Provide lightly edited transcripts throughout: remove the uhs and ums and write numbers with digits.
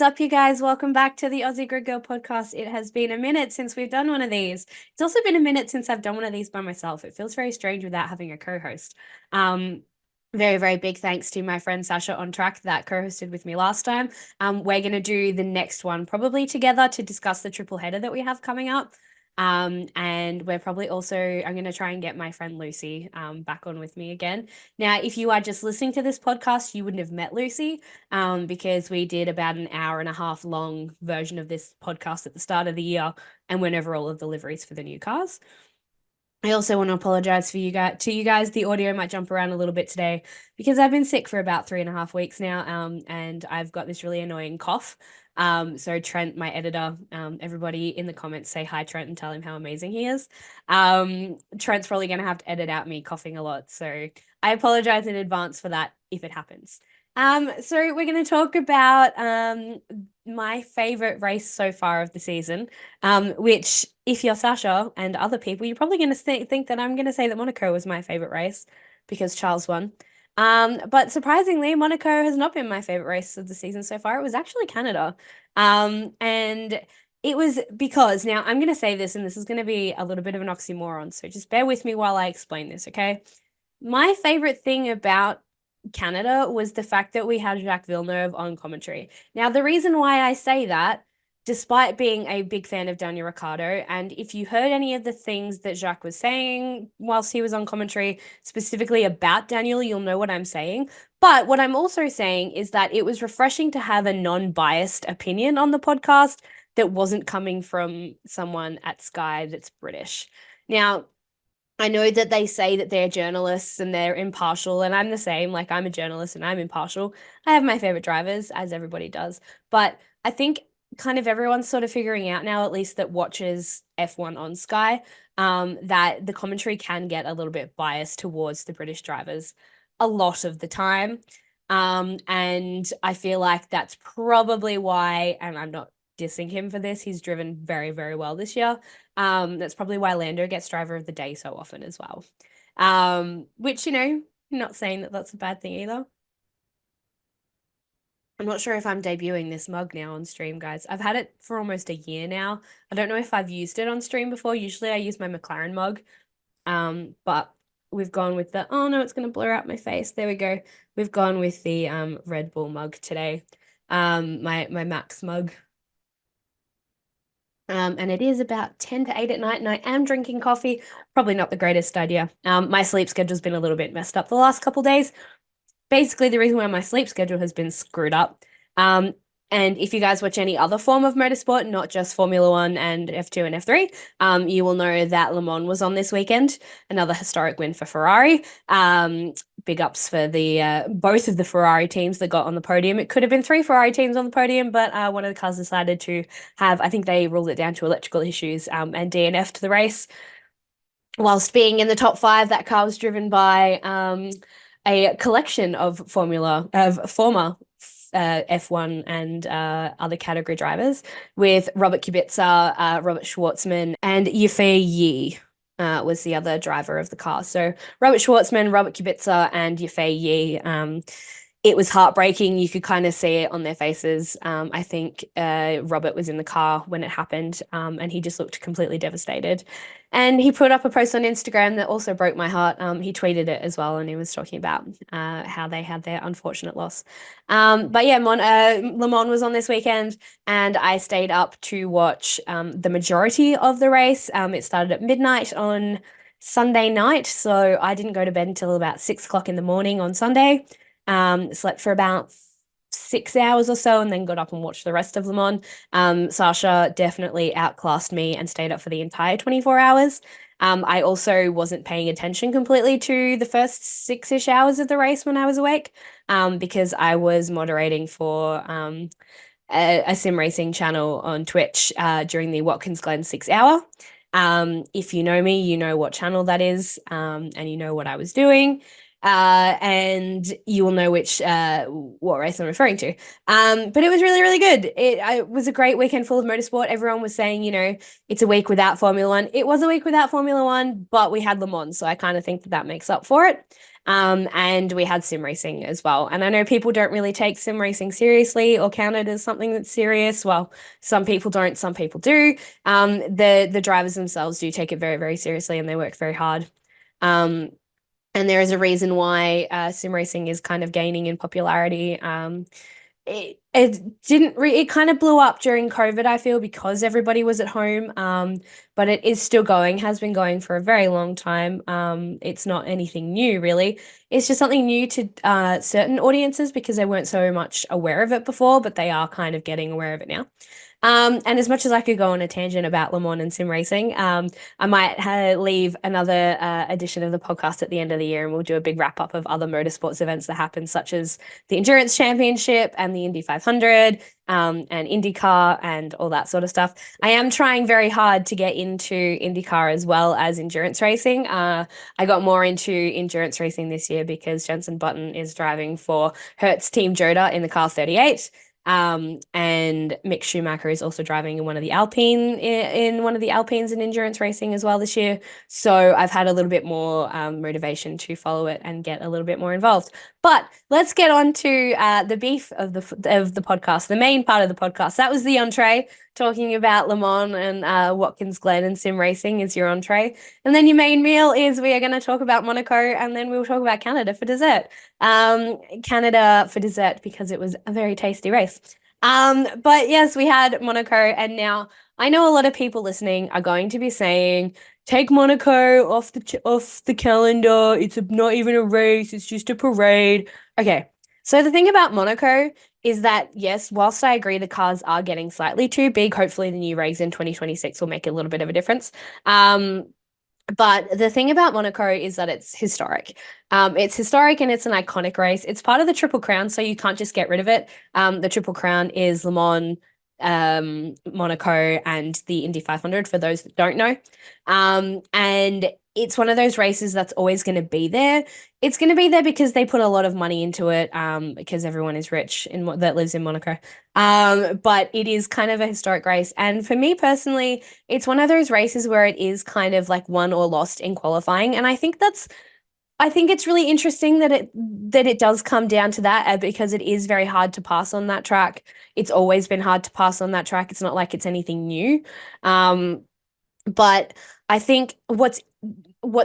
is up, you guys? Welcome back to the Aussie Grid Girl podcast. It has been a minute since we've done one of these. It's also been a minute since I've done one of these by myself. It feels very strange without having a co-host. Very, very big thanks to my friend Sasha on track that co-hosted with me last time. We're going to do the next one probably together to discuss the triple header that we have coming up. And we're probably also, I'm going to try and get my friend Lucy back on with me again. Now, if you are just listening to this podcast, you wouldn't have met Lucy because we did about an hour and a half long version of this podcast at the start of the year and went over all of the liveries for the new cars. I also want to apologize for you guys. The audio might jump around a little bit today because I've been sick for about 3.5 weeks now, and I've got this really annoying cough. So Trent, my editor, everybody in the comments say hi, Trent, and tell him how amazing he is. Trent's probably going to have to edit out me coughing a lot, so I apologize in advance for that if it happens. So we're going to talk about my favorite race so far of the season, which if you're Sasha and other people, you're probably going to think that I'm going to say that Monaco was my favorite race because Charles won. But surprisingly, Monaco has not been my favorite race of the season so far. It was actually Canada. And it was because now I'm going to say this, and this is going to be a little bit of an oxymoron. So just bear with me while I explain this, okay? My favorite thing about Canada was the fact that we had Jacques Villeneuve on commentary. Now, the reason why I say that, despite being a big fan of Daniel Ricciardo, and if you heard any of the things that Jacques was saying whilst he was on commentary, specifically about Daniel, you'll know what I'm saying. But what I'm also saying is that it was refreshing to have a non-biased opinion on the podcast that wasn't coming from someone at Sky that's British. Now, I know that they say that they're journalists and they're impartial, and I'm the same. Like, I'm a journalist and I'm impartial. I have my favorite drivers, as everybody does. But I think kind of everyone's sort of figuring out now, at least that watches F1 on Sky, that the commentary can get a little bit biased towards the British drivers a lot of the time. And I feel like that's probably why, and I'm not dissing him for this, he's driven very, very well this year. That's probably why Lando gets driver of the day so often as well. Which, not saying that that's a bad thing either. I'm not sure if I'm debuting this mug now on stream, guys. I've had it for almost a year now. I don't know if I've used it on stream before. Usually I use my McLaren mug. But we've gone with the, oh no, it's going to blur out my face. There we go. We've gone with the Red Bull mug today. My Max mug. And it is about 10 to 8 at night, and I am drinking coffee. Probably not the greatest idea. My sleep schedule's been a little bit messed up the last couple days. Basically, the reason why my sleep schedule has been screwed up. And if you guys watch any other form of motorsport, not just Formula One and F2 and F3, you will know that Le Mans was on this weekend, another historic win for Ferrari. Big ups for the both of the Ferrari teams that got on the podium. It could have been 3 Ferrari teams on the podium, but one of the cars decided to have, I think they ruled it down to electrical issues and DNF'd the race. Whilst being in the top 5, that car was driven by a collection of former F1 and other category drivers with Robert Kubica, Robert Schwartzman, and Yifei Yi was the other driver of the car. So Robert Schwartzman, Robert Kubica, and Yifei Yi. It was heartbreaking. You could kind of see it on their faces. I think Robert was in the car when it happened, and he just looked completely devastated. And he put up a post on Instagram that also broke my heart. He tweeted it as well, and he was talking about how they had their unfortunate loss. But yeah, Le Mans was on this weekend, and I stayed up to watch the majority of the race. It started at midnight on Sunday night, so I didn't go to bed until about 6 o'clock in the morning on Sunday. Slept for about 6 hours or so and then got up and watched the rest of Le Mans. Sasha definitely outclassed me and stayed up for the entire 24 hours. I also wasn't paying attention completely to the first 6-ish hours of the race when I was awake, because I was moderating for a sim racing channel on Twitch during the Watkins Glen 6 hour. If you know me, you know what channel that is, and you know what I was doing. and you will know which what race I'm referring to. But it was really, really good. It was a great weekend full of motorsport. Everyone was saying, it's a week without Formula One. It was a week without Formula One, but we had Le Mans, so I kind of think that that makes up for it. And we had sim racing as well. And I know people don't really take sim racing seriously or count it as something that's serious. Well, some people don't, some people do. The drivers themselves do take it very, very seriously and they work very hard. Um, and there is a reason why sim racing is kind of gaining in popularity. It kind of blew up during COVID, I feel, because everybody was at home. But it is still going, has been going for a very long time. It's not anything new, really. It's just something new to certain audiences because they weren't so much aware of it before, but they are kind of getting aware of it now. And as much as I could go on a tangent about Le Mans and sim racing, I might leave another edition of the podcast at the end of the year and we'll do a big wrap up of other motorsports events that happen, such as the Endurance Championship and the Indy 500 and IndyCar and all that sort of stuff. I am trying very hard to get into IndyCar as well as endurance racing. I got more into endurance racing this year because Jenson Button is driving for Hertz Team Joda in the car 38. And Mick Schumacher is also driving in one of the in one of the Alpines in endurance racing as well this year. So I've had a little bit more motivation to follow it and get a little bit more involved. But let's get on to the beef of the podcast, the main part of the podcast. That was the entree, talking about Le Mans and Watkins Glen and sim racing is your entree. And then your main meal is we are going to talk about Monaco and then we'll talk about Canada for dessert. Canada for dessert because it was a very tasty race. But yes, we had Monaco, and now I know a lot of people listening are going to be saying, "Take Monaco off the calendar. It's not even a race. It's just a parade." Okay, so the thing about Monaco is that yes, whilst I agree the cars are getting slightly too big, hopefully the new regs in 2026 will make a little bit of a difference. But the thing about Monaco is that it's historic. It's historic and it's an iconic race. It's part of the Triple Crown, so you can't just get rid of it. The Triple Crown is Le Mans, Monaco, and the Indy 500 for those that don't know. And it's one of those races that's always going to be there. It's going to be there because they put a lot of money into it, because everyone is rich that lives in Monaco. But it is kind of a historic race. And for me personally, it's one of those races where it is kind of like won or lost in qualifying. And I think it's really interesting that it does come down to that because it is very hard to pass on that track. It's always been hard to pass on that track. It's not like it's anything new. But I think what's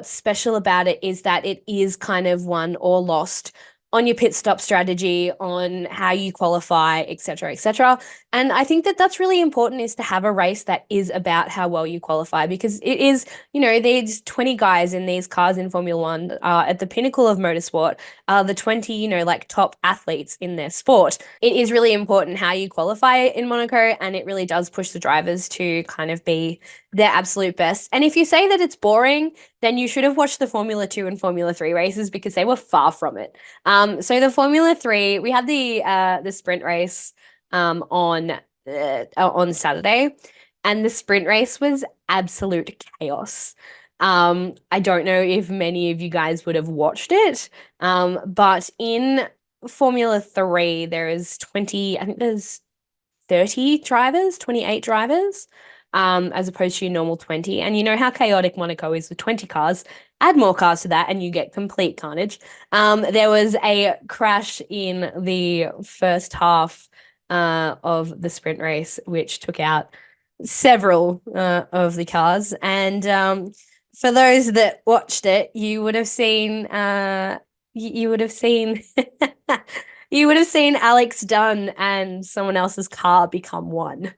special about it is that it is kind of won or lost on your pit stop strategy, on how you qualify, etc., etc. And I think that that's really important, is to have a race that is about how well you qualify, because it is, there's 20 guys in these cars in Formula One at the pinnacle of motorsport, the 20, like top athletes in their sport. It is really important how you qualify in Monaco, and it really does push the drivers to kind of be their absolute best. And if you say that it's boring, then you should have watched the Formula 2 and Formula 3 races because they were far from it. So the Formula 3, we had the sprint race on Saturday, and the sprint race was absolute chaos. I don't know if many of you guys would have watched it, but in Formula 3, I think there's 30 drivers, 28 drivers, as opposed to your normal 20. And you know how chaotic Monaco is with 20 cars. Add more cars to that and you get complete carnage. There was a crash in the first half of the sprint race, which took out several of the cars. And for those that watched it, you would have seen you would have seen you would have seen Alex Dunn and someone else's car become one.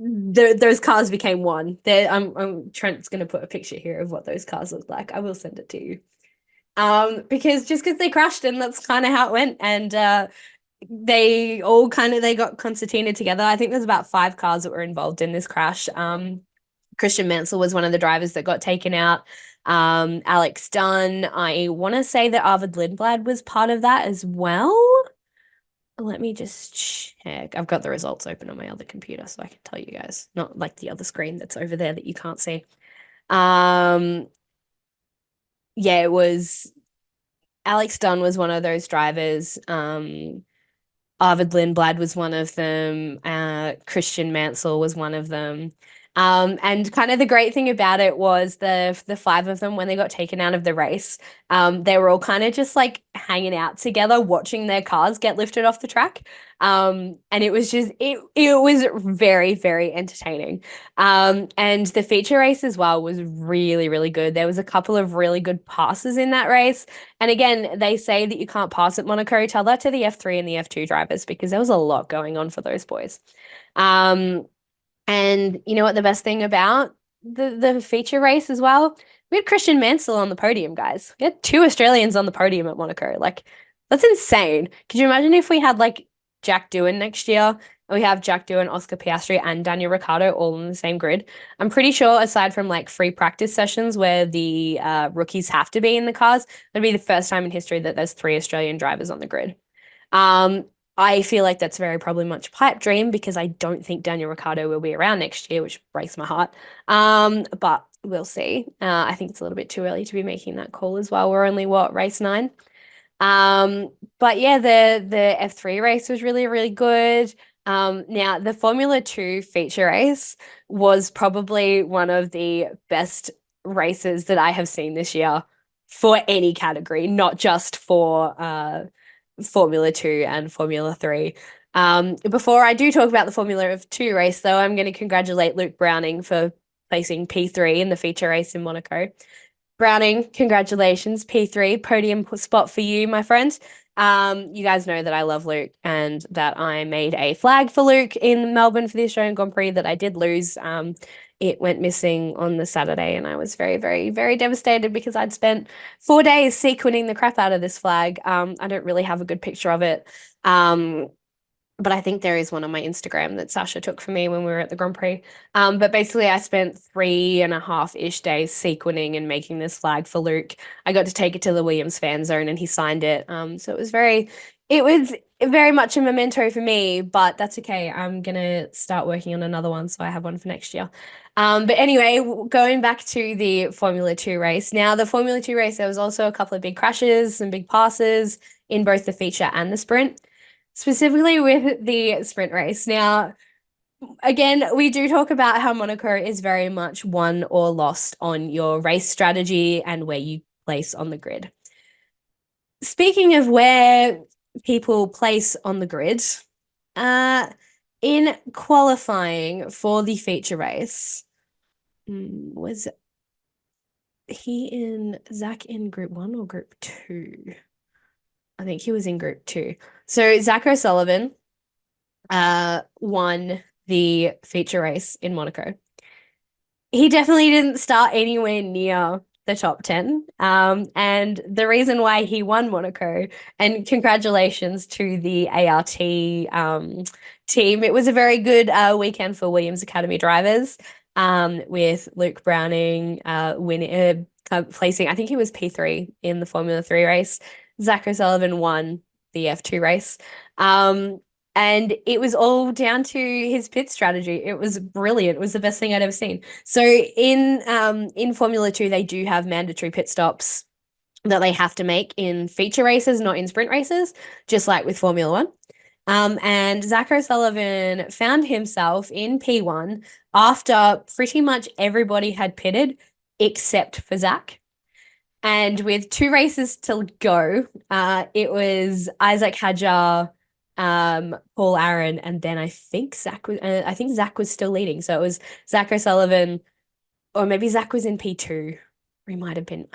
Those cars became one. Trent's going to put a picture here of what those cars look like. I will send it to you. Because they crashed, and that's kind of how it went. And they got concertinaed together. I think there's about 5 cars that were involved in this crash. Christian Mansell was one of the drivers that got taken out. Alex Dunn, I want to say that Arvid Lindblad was part of that as well. Let me just check. I've got the results open on my other computer so I can tell you guys, not like the other screen that's over there that you can't see. Yeah, it was Alex Dunn was one of those drivers. Arvid Lindblad was one of them. Christian Mansell was one of them. And kind of the great thing about it was the five of them when they got taken out of the race, they were all kind of just like hanging out together, watching their cars get lifted off the track. And it was just it was very, very entertaining. And the feature race as well was really, really good. There was a couple of really good passes in that race. And again, they say that you can't pass at Monaco. Tell that to the F3 and the F2 drivers because there was a lot going on for those boys. Um, and you know what the best thing about the feature race as well? We had Christian Mansell on the podium, guys. We had two Australians on the podium at Monaco. Like, that's insane. Could you imagine if we had like Jack Doohan next year? And we have Jack Doohan, Oscar Piastri, and Daniel Ricciardo all on the same grid. I'm pretty sure, aside from like free practice sessions where the rookies have to be in the cars, it'd be the first time in history that there's three Australian drivers on the grid. Um, I feel like that's very probably much pipe dream because I don't think Daniel Ricciardo will be around next year, which breaks my heart. But we'll see. I think it's a little bit too early to be making that call as well. We're only what, race 9? But yeah, the F3 race was really, really good. Now the Formula 2 feature race was probably one of the best races that I have seen this year for any category, not just for Formula 2 and Formula 3. Before I do talk about the Formula 2 race, though, I'm going to congratulate Luke Browning for placing P3 in the feature race in Monaco. Browning, congratulations, P3, podium spot for you, my friend. You guys know that I love Luke and that I made a flag for Luke in Melbourne for the Australian Grand Prix that I did lose. It went missing on the Saturday, and I was very, very, very devastated because I'd spent 4 days sequining the crap out of this flag. I don't really have a good picture of it. But I think there is one on my Instagram that Sasha took for me when we were at the Grand Prix. But basically, I spent 3.5-ish days sequining and making this flag for Luke. I got to take it to the Williams fan zone and he signed it. So it was very much a memento for me, but that's okay. I'm gonna start working on another one, so I have one for next year. But anyway, going back to the Formula 2 race. Now, the Formula 2 race, there was also a couple of big crashes and big passes in both the feature and the sprint, specifically with the sprint race. Now, again, we do talk about how Monaco is very much won or lost on your race strategy and where you place on the grid. Speaking of where people place on the grid, in qualifying for the feature race, was Zach in group 1 or group 2? I think he was in group 2. So Zach O'Sullivan won the feature race in Monaco. He definitely didn't start anywhere near the top 10. And the reason why he won Monaco, and congratulations to the ART team, it was a very good weekend for Williams Academy drivers, with Luke Browning winning, placing, I think he was P3 in the Formula 3 race. Zach O'Sullivan won the F2 race. And it was all down to his pit strategy. It was brilliant. It was the best thing I'd ever seen. So in Formula 2, they do have mandatory pit stops that they have to make in feature races, not in sprint races, just like with Formula 1. And Zach O'Sullivan found himself in P1 after pretty much everybody had pitted except for Zach. And with 2 races to go, it was Isaac Hadjar, Paul Aaron, and then I think Zach was still leading. So it was Zach O'Sullivan, or maybe Zach was in P2. Or he might have been.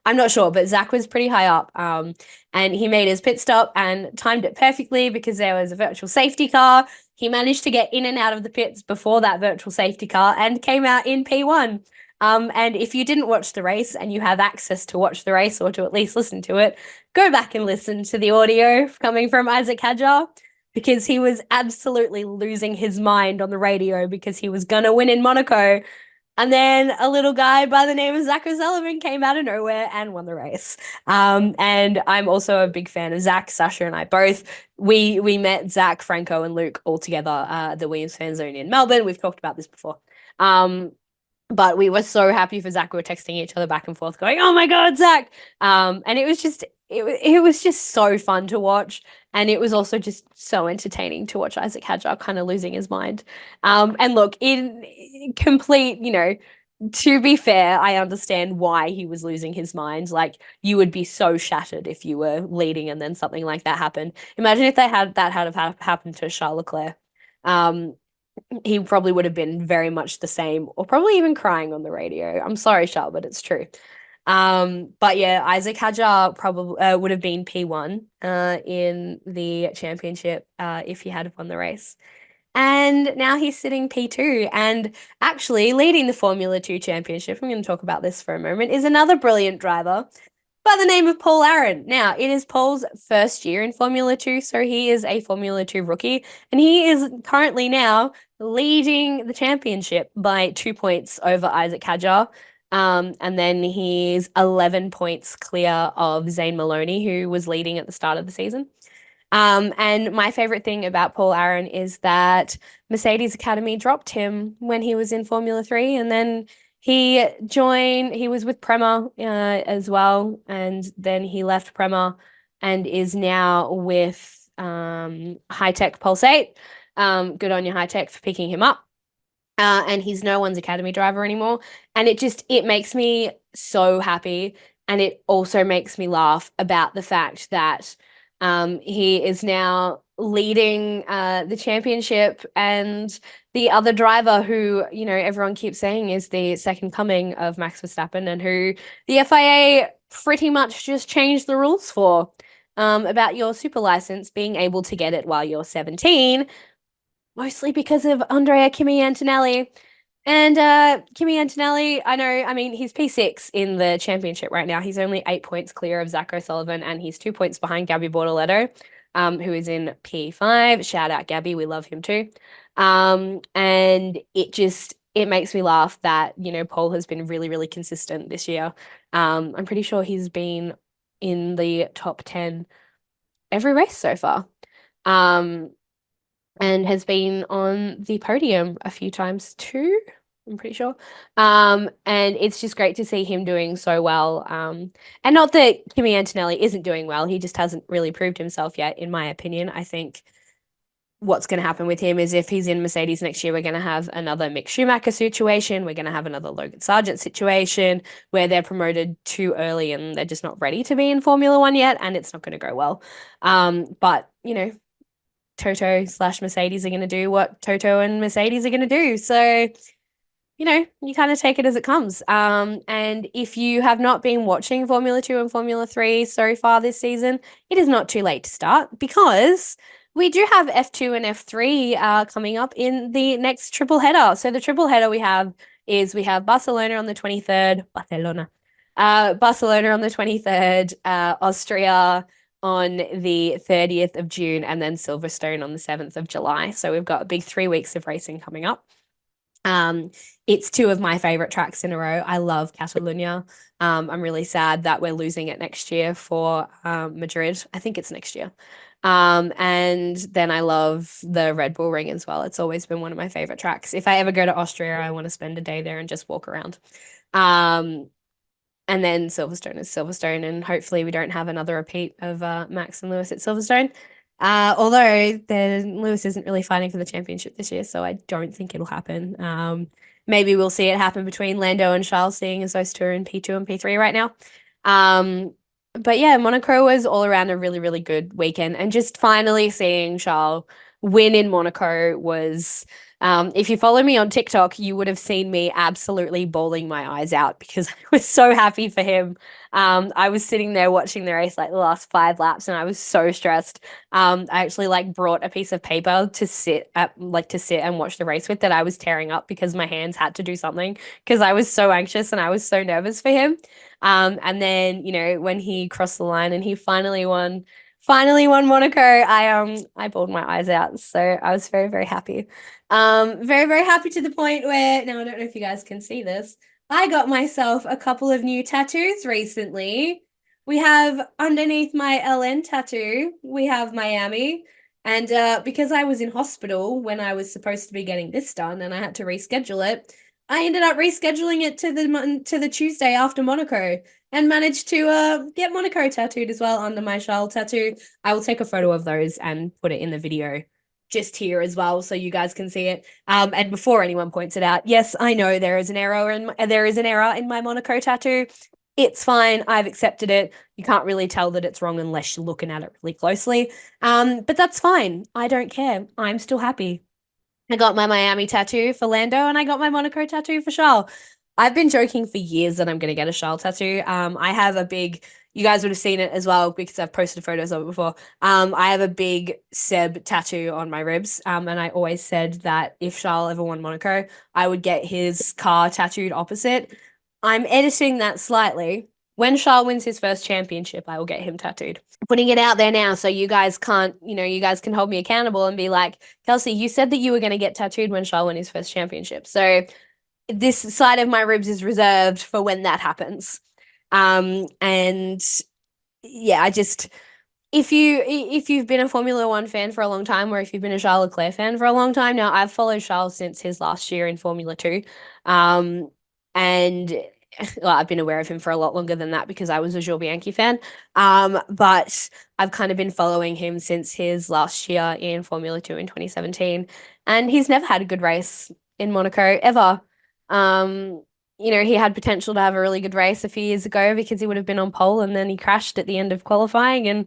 I'm not sure, but Zach was pretty high up. And he made his pit stop and timed it perfectly because there was a virtual safety car. He managed to get in and out of the pits before that virtual safety car and came out in P1. And if you didn't watch the race and you have access to watch the race or to at least listen to it, go back and listen to the audio coming from Isaac Hadjar, because he was absolutely losing his mind on the radio because he was going to win in Monaco. And then a little guy by the name of Zach O'Sullivan came out of nowhere and won the race. And I'm also a big fan of Zach. Sasha and I both. We met Zach, Franco, and Luke all together at the Williams Fan Zone in Melbourne. We've talked about this before. But we were so happy for Zach. We were texting each other back and forth going, "Oh my God, Zach." And it was just, it was just so fun to watch. And it was also just so entertaining to watch Isaac Hadjar kind of losing his mind. And look, in complete, to be fair, I understand why he was losing his mind. Like, you would be so shattered if you were leading and then something like that happened. Imagine if that had have happened to Charles Leclerc. Um, he probably would have been very much the same, or probably even crying on the radio. I'm sorry, Charles, but it's true. But yeah, Isaac Hadjar probably would have been P1 in the championship if he had won the race. And now he's sitting P2 and actually leading the Formula 2 championship. I'm going to talk about this for a moment. Is another brilliant driver by the name of Paul Aaron. Now, it is Paul's first year in Formula 2, so he is a Formula 2 rookie, and he is currently now leading the championship by 2 points over Isaac Hadjar. And then he's 11 points clear of Zane Maloney, who was leading at the start of the season. And my favorite thing about Paul Aaron is that Mercedes Academy dropped him when he was in Formula 3, and then he was with Prema as well, and then he left Prema and is now with High Tech Pulsate. Good on you, High Tech, for picking him up. And he's no one's academy driver anymore. And it makes me so happy. And it also makes me laugh about the fact that he is now leading the championship, and the other driver who, everyone keeps saying is the second coming of Max Verstappen, and who the FIA pretty much just changed the rules for about your super license being able to get it while you're 17, mostly because of Andrea Kimi Antonelli. And Kimi Antonelli, I mean, he's P6 in the championship right now. He's only 8 points clear of Zach O'Sullivan, and he's 2 points behind Gabby Bortoletto, who is in P5. Shout out Gabby, we love him too. And it makes me laugh that, Paul has been really, really consistent this year. I'm pretty sure he's been in the top 10 every race so far. And has been on the podium a few times too, I'm pretty sure. And it's just great to see him doing so well. And not that Kimi Antonelli isn't doing well, he just hasn't really proved himself yet, in my opinion. I think what's going to happen with him is if he's in Mercedes next year, we're going to have another Mick Schumacher situation. We're going to have another Logan Sargent situation where they're promoted too early and they're just not ready to be in Formula One yet, and it's not going to go well. But, Toto/Mercedes are going to do what Toto and Mercedes are going to do. So, you kind of take it as it comes. And if you have not been watching Formula 2 and Formula 3 so far this season, it is not too late to start, because we do have F2 and F3 coming up in the next triple header. So the triple header we have Barcelona on the 23rd, Barcelona on the 23rd, Austria on the 30th of June, and then Silverstone on the 7th of July. So we've got a big 3 weeks of racing coming up. It's two of my favorite tracks in a row. I love Catalunya. I'm really sad that we're losing it next year for Madrid. I think it's next year. And then I love the Red Bull Ring as well. It's always been one of my favorite tracks. If I ever go to Austria, I want to spend a day there and just walk around. And then Silverstone is Silverstone, and hopefully we don't have another repeat of Max and Lewis at Silverstone. Although Lewis isn't really fighting for the championship this year, so I don't think it'll happen. Maybe we'll see it happen between Lando and Charles, seeing as those two are in P2 and P3 right now. But yeah, Monaco was all around a really, really good weekend, and just finally seeing Charles win in Monaco was, if you follow me on TikTok, you would have seen me absolutely bawling my eyes out because I was so happy for him. I was sitting there watching the race like the last 5 laps, and I was so stressed. I actually brought a piece of paper to sit and watch the race with, that I was tearing up because my hands had to do something, because I was so anxious and I was so nervous for him. And then, when he crossed the line and he finally won Monaco, I bawled my eyes out. So I was very, very happy. Very, very happy to the point where, now I don't know if you guys can see this, I got myself a couple of new tattoos recently. We have underneath my LN tattoo, we have Miami. And because I was in hospital when I was supposed to be getting this done and I had to reschedule it, I ended up rescheduling it to the Tuesday after Monaco. and managed to get Monaco tattooed as well under my Charles tattoo. I will take a photo of those and put it in the video just here as well so you guys can see it. And before anyone points it out, yes, I know there is an error in my Monaco tattoo. It's fine. I've accepted it. You can't really tell that it's wrong unless you're looking at it really closely. But that's fine. I don't care. I'm still happy. I got my Miami tattoo for Lando and I got my Monaco tattoo for Charles. I've been joking for years that I'm going to get a Charles tattoo. I have a big, you guys would have seen it as well because I've posted photos of it before. I have a big Seb tattoo on my ribs. And I always said that if Charles ever won Monaco, I would get his car tattooed opposite. I'm editing that slightly. When Charles wins his first championship, I will get him tattooed. Putting it out there now so you guys can't, you guys can hold me accountable and be like, Kelsey, you said that you were going to get tattooed when Charles won his first championship. So this side of my ribs is reserved for when that happens. And yeah, I just if you've been a Formula One fan for a long time, or if you've been a Charles Leclerc fan for a long time now, I've followed Charles since his last year in Formula Two, and well, I've been aware of him for a lot longer than that because I was a Jules Bianchi fan. But I've kind of been following him since his last year in Formula Two in 2017, and he's never had a good race in Monaco ever. Um, he had potential to have a really good race a few years ago because he would have been on pole and then he crashed at the end of qualifying and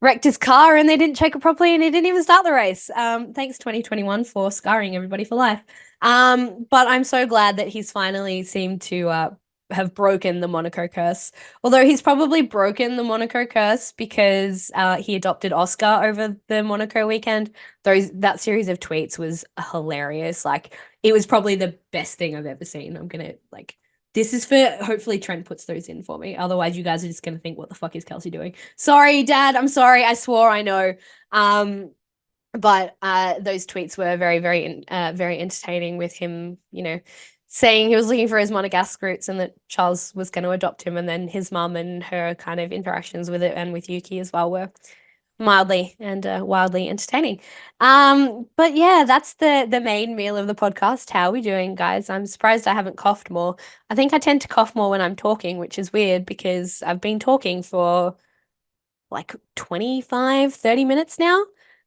wrecked his car and they didn't check it properly and he didn't even start the race. Thanks 2021 for scarring everybody for life. But I'm so glad that he's finally seemed to have broken the Monaco curse. Although he's probably broken the Monaco curse because he adopted Oscar over the Monaco weekend. That series of tweets was hilarious. Like it was probably the best thing I've ever seen. I'm gonna this is for hopefully Trent puts those in for me. Otherwise, you guys are just gonna think, what the fuck is Kelsey doing? Sorry, Dad. I'm sorry. I swore. I know. But those tweets were very, very, very entertaining with him, saying he was looking for his Monegasque roots and that Charles was going to adopt him, and then his mum and her kind of interactions with it and with Yuki as well were mildly and wildly entertaining. But yeah, that's the main meal of the podcast. How are we doing, guys? I'm surprised I haven't coughed more. I think I tend to cough more when I'm talking, which is weird because I've been talking for like 25, 30 minutes now.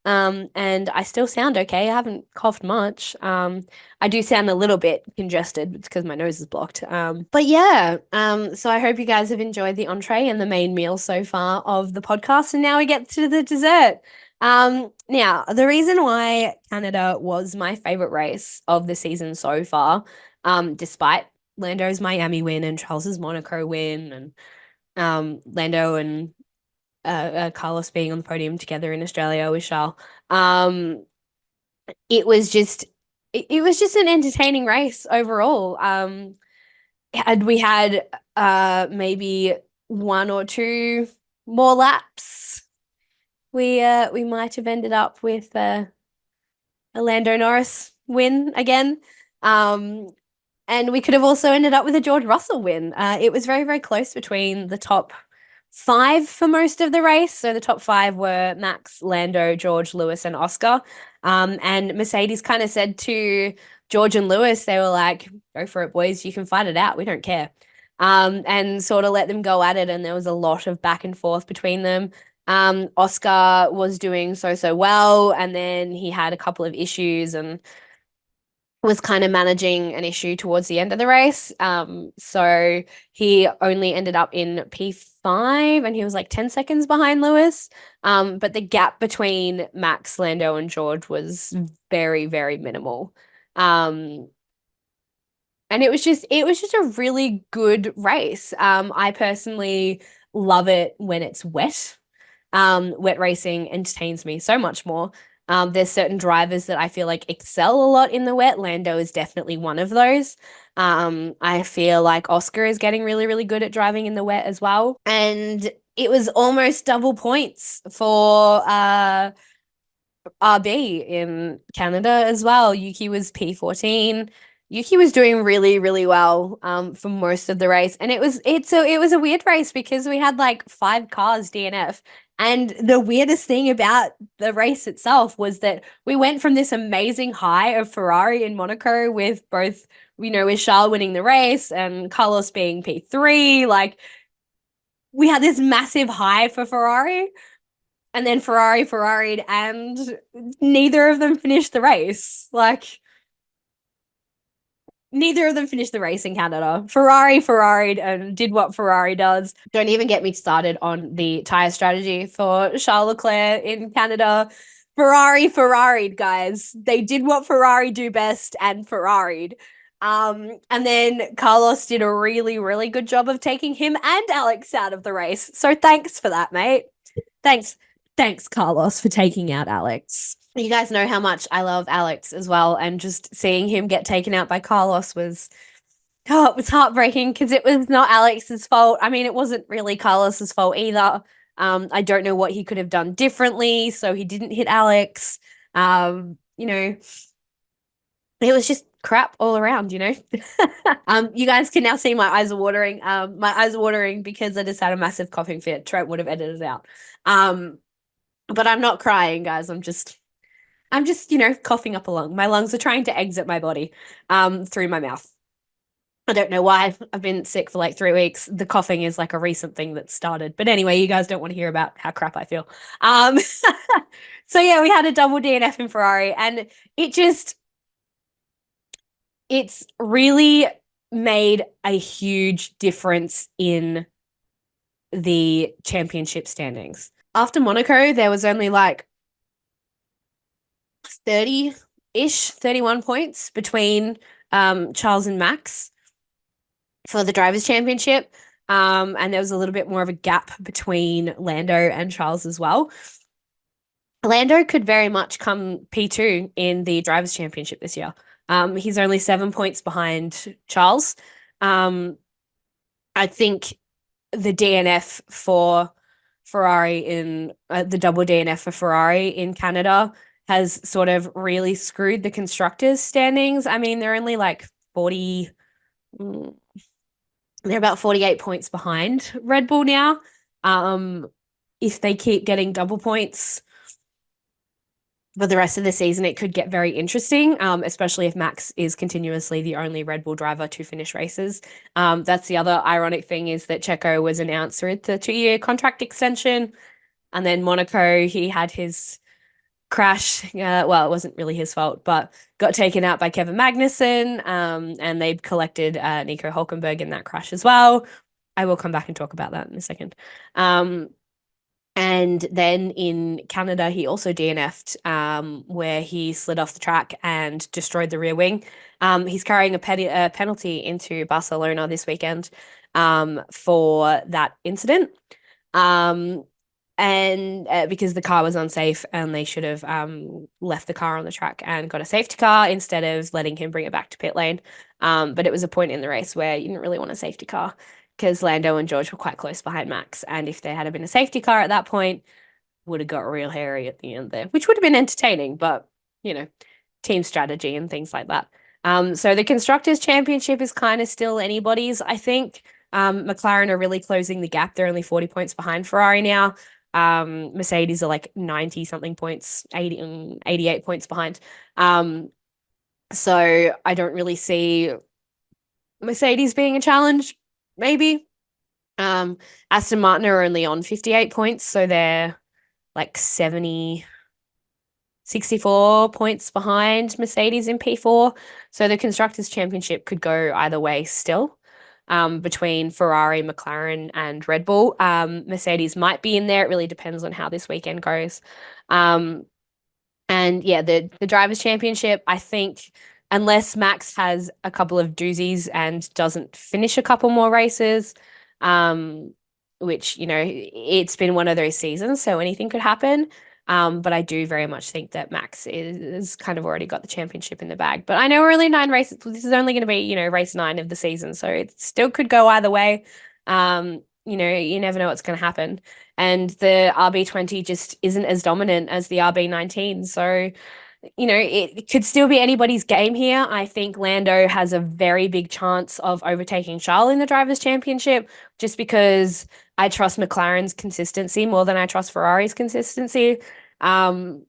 And I still sound okay. I haven't coughed much. I do sound a little bit congested. It's because my nose is blocked. But yeah, so I hope you guys have enjoyed the entree and the main meal so far of the podcast. And now we get to the dessert. Now, the reason why Canada was my favorite race of the season so far, despite Lando's Miami win and Charles's Monaco win and Lando and Carlos being on the podium together in Australia with Charles. It was just an entertaining race overall. Had we had maybe one or two more laps, we might have ended up with a Lando Norris win again. And we could have also ended up with a George Russell win. It was very, very close between the top five for most of the race. So the top five were Max, Lando, George, Lewis, and Oscar. And Mercedes kind of said to George and Lewis, they were like, go for it, boys. You can fight it out. We don't care. And sort of let them go at it. And there was a lot of back and forth between them. Oscar was doing so well. And then he had a couple of issues and was kind of managing an issue towards the end of the race. So he only ended up in P5 and he was like 10 seconds behind Lewis. But the gap between Max, Lando, and George was very, very minimal. And it was just a really good race. I personally love it when it's wet. Wet racing entertains me so much more. There's certain drivers that I feel like excel a lot in the wet. Lando is definitely one of those. I feel like Oscar is getting really, really good at driving in the wet as well. And it was almost double points for RB in Canada as well. Yuki was P14. Yuki was doing really, really well for most of the race. And it was a weird race because we had like 5 cars DNF. And the weirdest thing about the race itself was that we went from this amazing high of Ferrari in Monaco with both, with Charles winning the race and Carlos being P3. Like we had this massive high for Ferrari, and then Ferrari'd, and neither of them finished the race. Like, neither of them finished the race in Canada. Ferrari'd and did what Ferrari does. Don't even get me started on the tire strategy for Charles Leclerc in Canada. Ferrari'd, guys. They did what Ferrari do best and Ferrari'd. And then Carlos did a really, really good job of taking him and Alex out of the race. So thanks for that, mate. Thanks. Thanks, Carlos, for taking out Alex. You guys know how much I love Alex as well. And just seeing him get taken out by Carlos was, oh, it was heartbreaking because it was not Alex's fault. I mean, it wasn't really Carlos's fault either. I don't know what he could have done differently, so he didn't hit Alex. You know, it was just crap all around, you know. You guys can now see my eyes are watering. My eyes are watering because I just had a massive coughing fit. Trent would have edited it out. But I'm not crying, guys. I'm just, you know, coughing up a lung. My lungs are trying to exit my body through my mouth. I don't know why. I've been sick for like 3 weeks. The coughing is like a recent thing that started. But anyway, you guys don't want to hear about how crap I feel. So yeah, we had a double DNF in Ferrari, and it's really made a huge difference in the championship standings. After Monaco, there was only like 30-ish, 31 points between Charles and Max for the Drivers' Championship. And there was a little bit more of a gap between Lando and Charles as well. Lando could very much come P2 in the Drivers' Championship this year. He's only 7 points behind Charles. I think the DNF for Ferrari in the double DNF for Ferrari in Canada has sort of really screwed the constructors' standings. I mean, they're only like 40, they're about 48 points behind Red Bull now. If they keep getting double points for the rest of the season, it could get very interesting, especially if Max is continuously the only Red Bull driver to finish races. That's the other ironic thing, is that Checo was announced with the 2-year contract extension, and then Monaco, he had his crash. Well, it wasn't really his fault, but got taken out by Kevin Magnussen, and they'd collected Nico Hulkenberg in that crash as well. I will come back and talk about that in a second. And then in Canada, he also DNF'd, where he slid off the track and destroyed the rear wing. He's carrying a penalty into Barcelona this weekend for that incident. And because the car was unsafe, and they should have left the car on the track and got a safety car instead of letting him bring it back to pit lane. But it was a point in the race where you didn't really want a safety car, because Lando and George were quite close behind Max. And if there had been a safety car at that point, would have got real hairy at the end there, which would have been entertaining, but, you know, team strategy and things like that. So the Constructors' Championship is kind of still anybody's, I think. McLaren are really closing the gap. They're only 40 points behind Ferrari now. Mercedes are like 90-something points, 88 points behind. So I don't really see Mercedes being a challenge. Maybe. Aston Martin are only on 58 points, so they're like 64 points behind Mercedes in P4. So the Constructors' Championship could go either way still, between Ferrari, McLaren, and Red Bull. Mercedes might be in there. It really depends on how this weekend goes. And yeah, the Drivers' Championship, I think, unless Max has a couple of doozies and doesn't finish a couple more races, which, you know, it's been one of those seasons, so anything could happen. But I do very much think that Max is kind of already got the championship in the bag. But I know we're only 9 races. This is only going to be, you know, race 9 of the season, so it still could go either way. You know, you never know what's going to happen. And the RB20 just isn't as dominant as the RB19. So, you know, it could still be anybody's game here. I think Lando has a very big chance of overtaking Charles in the Drivers' Championship, just because I trust McLaren's consistency more than I trust Ferrari's consistency. And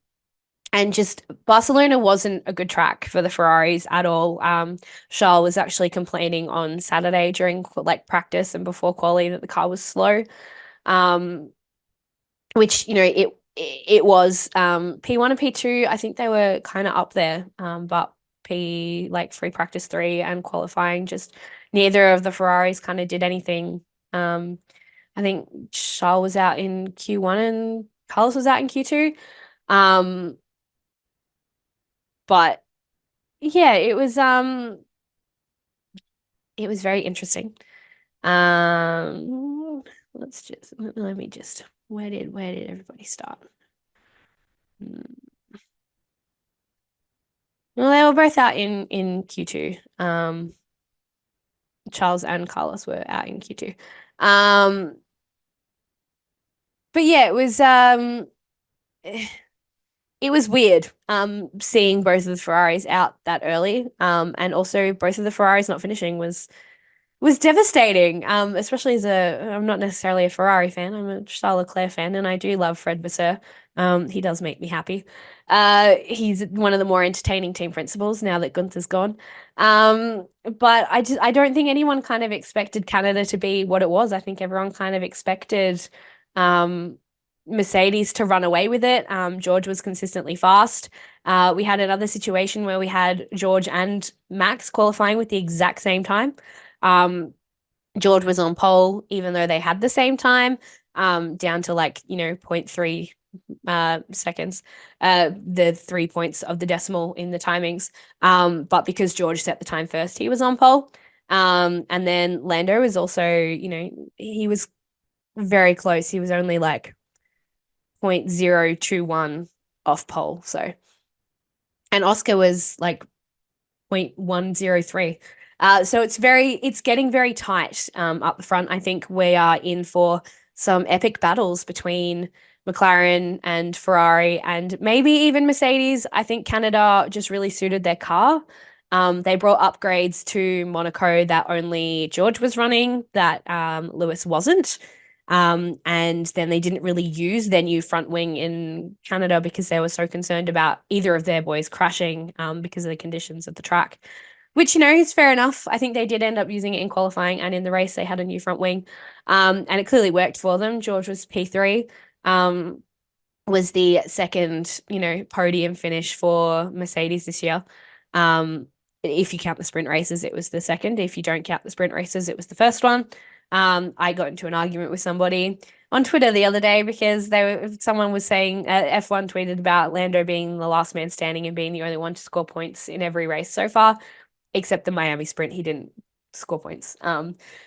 just Barcelona wasn't a good track for the Ferraris at all. Charles was actually complaining on Saturday during like practice and before quali that the car was slow. which, it was P1 and P2, I think they were kind of up there, but free practice 3 and qualifying, just neither of the Ferraris kind of did anything. I think Charles was out in Q1 and Carlos was out in Q2. But yeah, it was very interesting. Let me just where did everybody start? Well, they were both out in Q2. Charles and Carlos were out in Q2. But yeah, it was weird seeing both of the Ferraris out that early. And also both of the Ferraris not finishing was devastating. Especially I'm not necessarily a Ferrari fan. I'm a Charles Leclerc fan, and I do love Fred Vasseur. He does make me happy. He's one of the more entertaining team principals now that Gunther's gone. But I don't think anyone kind of expected Canada to be what it was. I think everyone kind of expected Mercedes to run away with it. George was consistently fast. We had another situation where we had George and Max qualifying with the exact same time. George was on pole, even though they had the same time, down to 0.3 seconds, the 3 points of the decimal in the timings. But because George set the time first, he was on pole. And then Lando was also, he was very close. He was only 0.021 off pole. So, and Oscar was 0.103. So it's getting very tight up the front. I think we are in for some epic battles between McLaren and Ferrari and maybe even Mercedes. I think Canada just really suited their car. They brought upgrades to Monaco that only George was running, that Lewis wasn't. And then they didn't really use their new front wing in Canada because they were so concerned about either of their boys crashing because of the conditions of the track, which, is fair enough. I think they did end up using it in qualifying, and in the race they had a new front wing. And it clearly worked for them. George was P3, was the second, podium finish for Mercedes this year. If you count the sprint races, it was the second. If you don't count the sprint races, it was the first one. I got into an argument with somebody on Twitter the other day because someone was saying F1 tweeted about Lando being the last man standing and being the only one to score points in every race so far, except the Miami sprint. He didn't score points.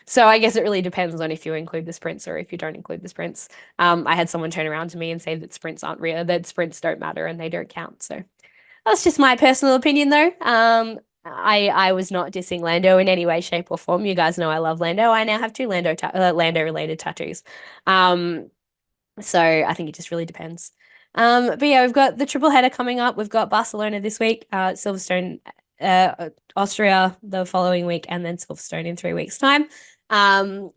So I guess it really depends on if you include the sprints or if you don't include the sprints. I had someone turn around to me and say that sprints aren't real, that sprints don't matter and they don't count. So that's just my personal opinion, though. I was not dissing Lando in any way, shape, or form. You guys know I love Lando. I now have 2 Lando related tattoos. So I think it just really depends. But yeah, we've got the triple header coming up. We've got Barcelona this week, Silverstone, Austria the following week, and then Silverstone in 3 weeks' time. If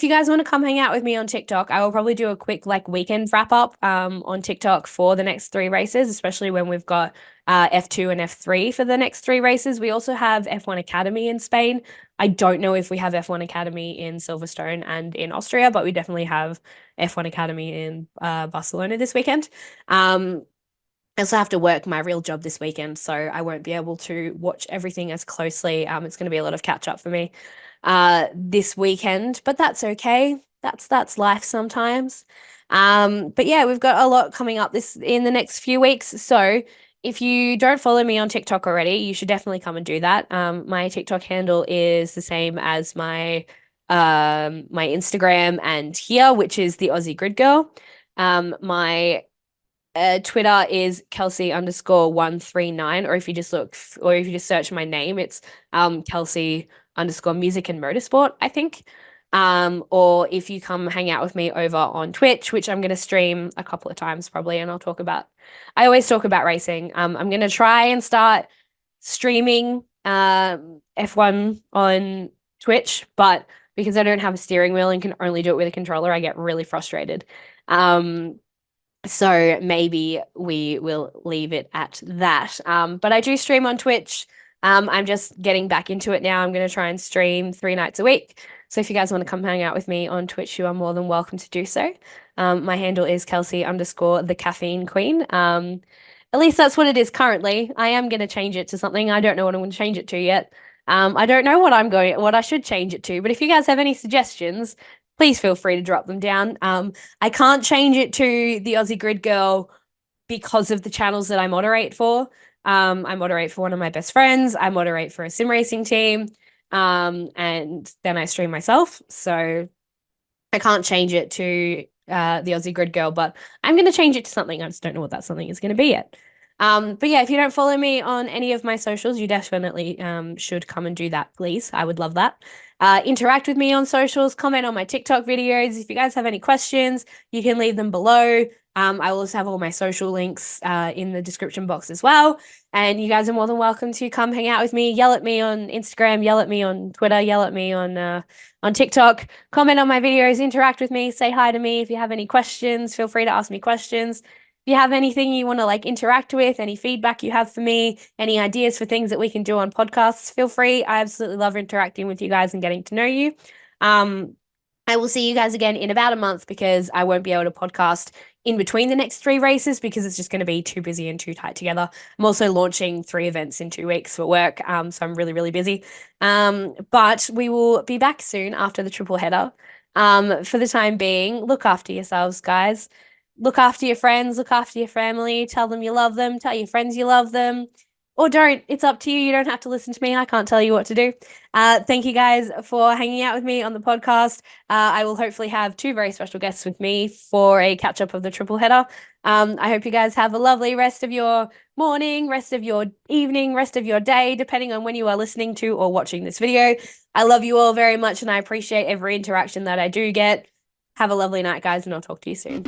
you guys want to come hang out with me on TikTok, I will probably do a quick weekend wrap up on TikTok for the next 3 races, especially when we've got F2 and F3 for the next 3 races. We also have F1 Academy in Spain. I don't know if we have F1 Academy in Silverstone and in Austria, but we definitely have F1 Academy in Barcelona this weekend. I also have to work my real job this weekend, so I won't be able to watch everything as closely. It's going to be a lot of catch up for me this weekend, but that's okay. That's life sometimes. But yeah, we've got a lot coming up in the next few weeks. So if you don't follow me on TikTok already, you should definitely come and do that. My TikTok handle is the same as my Instagram and here, which is the Aussie Grid Girl. My Twitter is Kelsey_139, or if you just search my name, it's Kelsey_music and motorsport, I think. Or if you come hang out with me over on Twitch, which I'm going to stream a couple of times probably, and I always talk about racing. I'm going to try and start streaming F1 on Twitch, but because I don't have a steering wheel and can only do it with a controller, I get really frustrated. So maybe we will leave it at that. But I do stream on Twitch. I'm just getting back into it now. I'm going to try and stream 3 nights a week. So if you guys want to come hang out with me on Twitch, you are more than welcome to do so. My handle is Kelsey_the caffeine queen. At least that's what it is currently. I am going to change it to something. I don't know what I'm going to change it to yet. I don't know what I should change it to, but if you guys have any suggestions, please feel free to drop them down. I can't change it to the Aussie Grid Girl because of the channels that I moderate for. I moderate for one of my best friends. I moderate for a sim racing team. And then I stream myself. So I can't change it to the Aussie Grid Girl, but I'm going to change it to something. I just don't know what that something is going to be yet. But yeah, if you don't follow me on any of my socials, you definitely should come and do that, please. I would love that. Interact with me on socials, comment on my TikTok videos. If you guys have any questions, you can leave them below. I will also have all my social links in the description box as well. And you guys are more than welcome to come hang out with me, yell at me on Instagram, yell at me on Twitter, yell at me on TikTok, comment on my videos, interact with me, say hi to me. If you have any questions, feel free to ask me questions. If you have anything you want to like interact with, any feedback you have for me, any ideas for things that we can do on podcasts, feel free. I absolutely love interacting with you guys and getting to know you. I will see you guys again in about a month because I won't be able to podcast in between the next 3 races because it's just going to be too busy and too tight together. I'm also launching 3 events in 2 weeks for work, so I'm really, really busy. But we will be back soon after the triple header. For the time being, look after yourselves, guys. Look after your friends, look after your family, tell them you love them, tell your friends you love them. Or don't. It's up to you. You don't have to listen to me. I can't tell you what to do. Thank you guys for hanging out with me on the podcast. I will hopefully have 2 very special guests with me for a catch up of the triple header. I hope you guys have a lovely rest of your morning, rest of your evening, rest of your day, depending on when you are listening to or watching this video. I love you all very much and I appreciate every interaction that I do get. Have a lovely night, guys, and I'll talk to you soon.